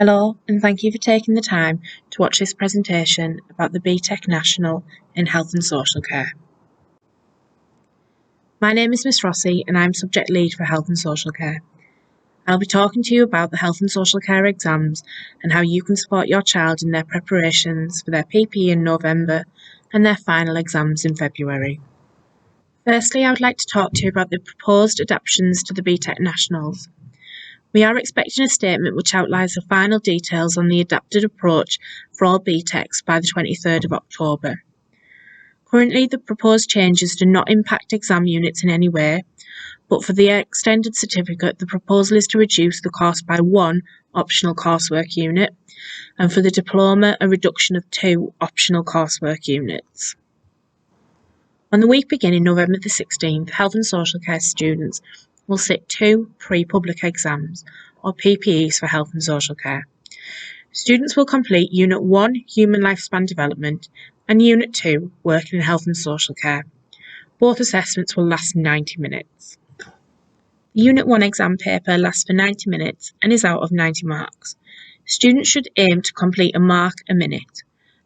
Hello, and thank you for taking the time to watch this presentation about the BTEC National in Health and Social Care. My name is Miss Rossi and I'm Subject Lead for Health and Social Care. I'll be talking to you about the Health and Social Care exams and how you can support your child in their preparations for their PP in November and their final exams in February. Firstly, I would like to talk to you about the proposed adaptations to the BTEC Nationals. We are expecting a statement which outlines the final details on the adapted approach for all BTECs by the 23rd of October. Currently, the proposed changes do not impact exam units in any way, but for the extended certificate, the proposal is to reduce the cost by 1 optional coursework unit, and for the diploma, a reduction of 2 optional coursework units. On the week beginning November the 16th, Health and Social Care students will sit 2 pre-public exams, or PPEs for Health and Social Care. Students will complete Unit 1, Human Lifespan Development, and Unit 2, Working in Health and Social Care. Both assessments will last 90 minutes. The Unit 1 exam paper lasts for 90 minutes and is out of 90 marks. Students should aim to complete a mark a minute.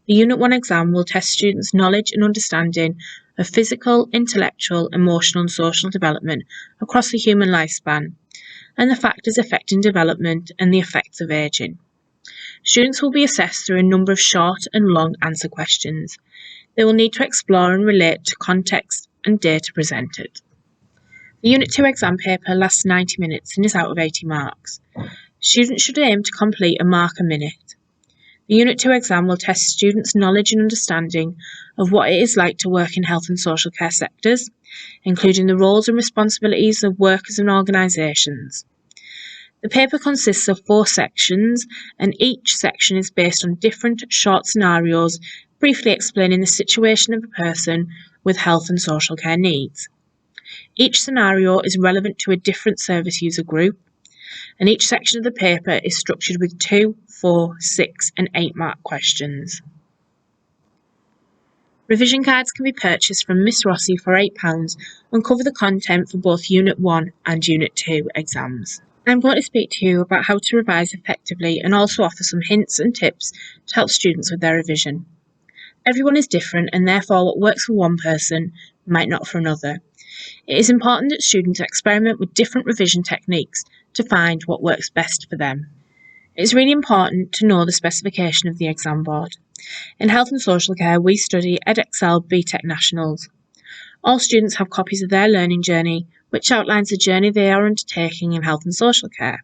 The Unit 1 exam will test students' knowledge and understanding of physical, intellectual, emotional and social development across the human lifespan, and the factors affecting development and the effects of ageing. Students will be assessed through a number of short and long answer questions. They will need to explore and relate to context and data presented. The Unit 2 exam paper lasts 90 minutes and is out of 80 marks. Students should aim to complete a mark a minute. The Unit 2 exam will test students' knowledge and understanding of what it is like to work in health and social care sectors, including the roles and responsibilities of workers and organisations. The paper consists of 4 sections, and each section is based on different short scenarios, briefly explaining the situation of a person with health and social care needs. Each scenario is relevant to a different service user group, and each section of the paper is structured with 2, 4, 6 and 8 mark questions. Revision guides can be purchased from Miss Rossi for £8 and cover the content for both Unit 1 and Unit 2 exams. I'm going to speak to you about how to revise effectively and also offer some hints and tips to help students with their revision. Everyone is different and therefore what works for one person might not for another. It is important that students experiment with different revision techniques to find what works best for them. It is really important to know the specification of the exam board. In Health and Social Care, we study Edexcel BTEC Nationals. All students have copies of their learning journey, which outlines the journey they are undertaking in health and social care.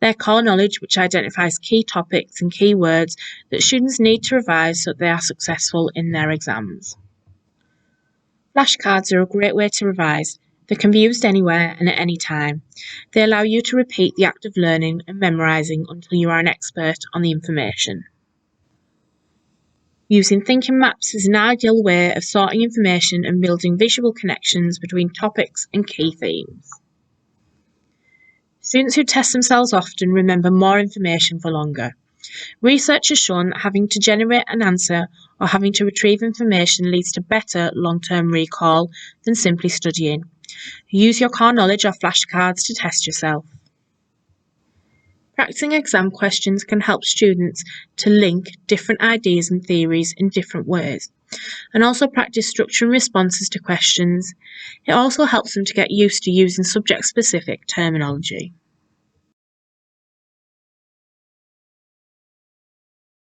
Their core knowledge, which identifies key topics and key words that students need to revise so that they are successful in their exams. Flashcards are a great way to revise. They can be used anywhere and at any time. They allow you to repeat the act of learning and memorising until you are an expert on the information. Using thinking maps is an ideal way of sorting information and building visual connections between topics and key themes. Students who test themselves often remember more information for longer. Research has shown that having to generate an answer or having to retrieve information leads to better long-term recall than simply studying. Use your core knowledge or flashcards to test yourself. Practicing exam questions can help students to link different ideas and theories in different ways, and also practice structuring responses to questions. It also helps them to get used to using subject-specific terminology.